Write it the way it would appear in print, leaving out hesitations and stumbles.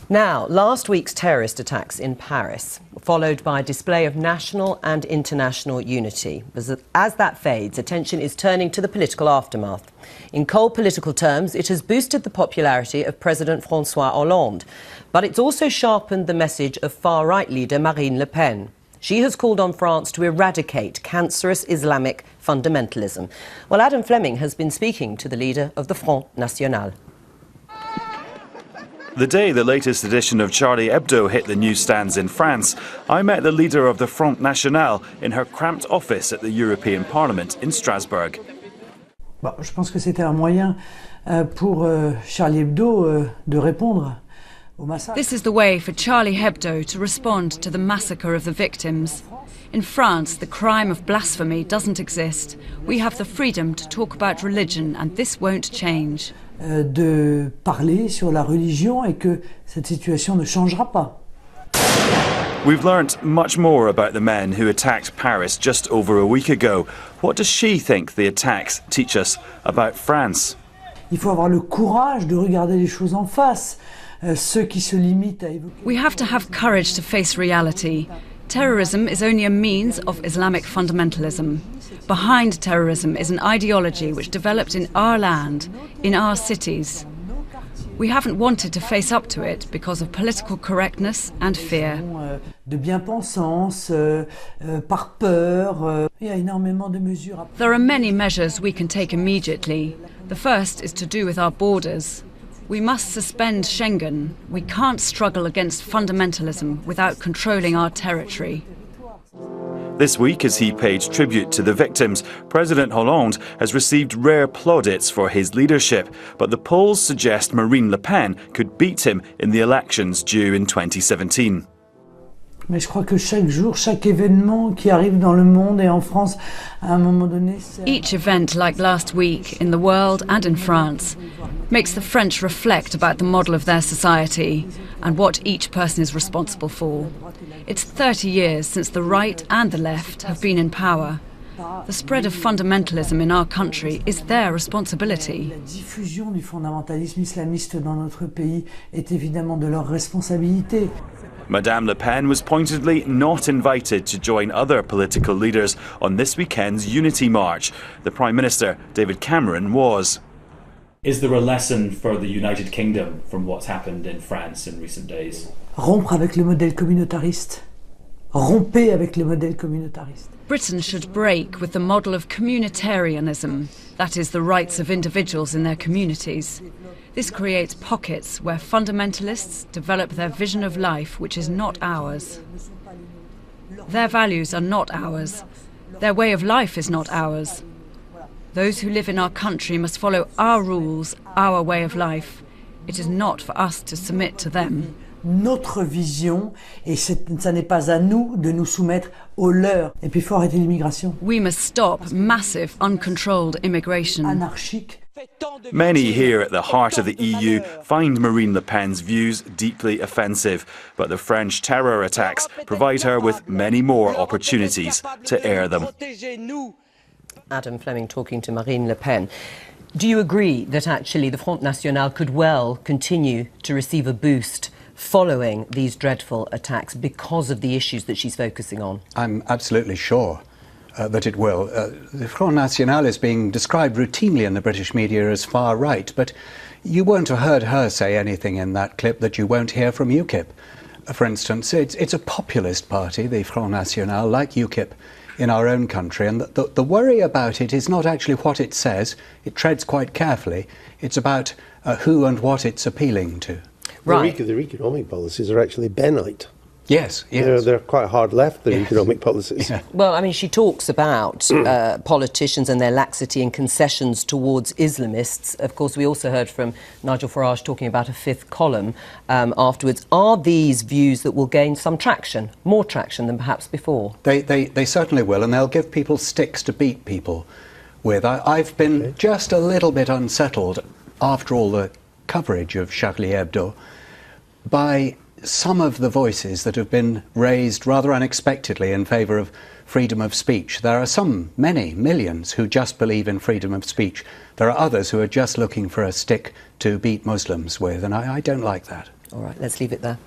Now, last week's terrorist attacks in Paris, followed by a display of national and international unity. As that fades, attention is turning to the political aftermath. In cold political terms, it has boosted the popularity of President François Hollande, but it's also sharpened the message of far-right leader Marine Le Pen. She has called on France to eradicate cancerous Islamic fundamentalism. Well, Adam Fleming has been speaking to the leader of the Front National. The day the latest edition of Charlie Hebdo hit the newsstands in France, I met the leader of the Front National in her cramped office at the European Parliament in Strasbourg. Je pense que c'était un moyen pour Charlie Hebdo de répondre. This is the way for Charlie Hebdo to respond to the massacre of the victims. In France, the crime of blasphemy doesn't exist. We have the freedom to talk about religion, and this won't change. De parler sur la religion et que cette situation ne changera pas. We've learnt much more about the men who attacked Paris just over a week ago. What does she think the attacks teach us about France? Il faut avoir le courage de regarder les choses en face. Ceux qui se limitent à évoquer... We have to have courage to face reality. Terrorism is only a means of Islamic fundamentalism. Behind terrorism is an ideology which developed in our land, in our cities. We haven't wanted to face up to it because of political correctness and fear. De bien-pensance, par peur. Il y a énormément de mesures. There are many measures we can take immediately. The first is to do with our borders. We must suspend Schengen. We can't struggle against fundamentalism without controlling our territory. This week, as he paid tribute to the victims, President Hollande has received rare plaudits for his leadership, but the polls suggest Marine Le Pen could beat him in the elections due in 2017. Mais je crois que chaque jour, chaque événement qui arrive dans le monde et en France, à un moment donné... Each event like last week in the world and in France makes the French reflect about the model of their society and what each person is responsible for. It's 30 years since the right and the left have been in power. The spread of fundamentalism in our country is their responsibility. La diffusion du fondamentalisme islamiste dans notre pays est évidemment de leur responsabilité. Madame Le Pen was pointedly not invited to join other political leaders on this weekend's Unity March. The Prime Minister, David Cameron, was. Is there a lesson for the United Kingdom from what's happened in France in recent days? Rompre avec le modèle communautariste. Rompez avec le modèle communautariste. Britain should break with the model of communitarianism, that is, the rights of individuals in their communities. This creates pockets where fundamentalists develop their vision of life which is not ours. Their values are not ours. Their way of life is not ours. Those who live in our country must follow our rules, our way of life. It is not for us to submit to them. Notre vision, et ça n'est pas à nous de nous soumettre aux leurs. Et puis il faut arrêter l'immigration. We must stop massive, uncontrolled immigration. Anarchique. Many here at the heart of the EU find Marine Le Pen's views deeply offensive, but the French terror attacks provide her with many more opportunities to air them. Adam Fleming talking to Marine Le Pen. Do you agree that actually the Front National could well continue to receive a boost following these dreadful attacks because of the issues that she's focusing on? I'm absolutely sure that it will. The Front National is being described routinely in the British media as far right, but you won't have heard her say anything in that clip that you won't hear from UKIP. For instance, it's a populist party, the Front National, like UKIP in our own country, and the worry about it is not actually what it says. It treads quite carefully. It's about who and what it's appealing to. Right. Their economic policies are actually Benite. Yes. They're quite hard left, their economic policies. Yeah. Well, I mean, she talks about politicians and their laxity and concessions towards Islamists. Of course, we also heard from Nigel Farage talking about a fifth column afterwards. Are these views that will gain some traction, more traction than perhaps before? They certainly will, and they'll give people sticks to beat people with. I've been just a little bit unsettled after all the coverage of Charlie Hebdo by some of the voices that have been raised rather unexpectedly in favour of freedom of speech. There are many millions who just believe in freedom of speech. There are others who are just looking for a stick to beat Muslims with, and I don't like that. All right, let's leave it there.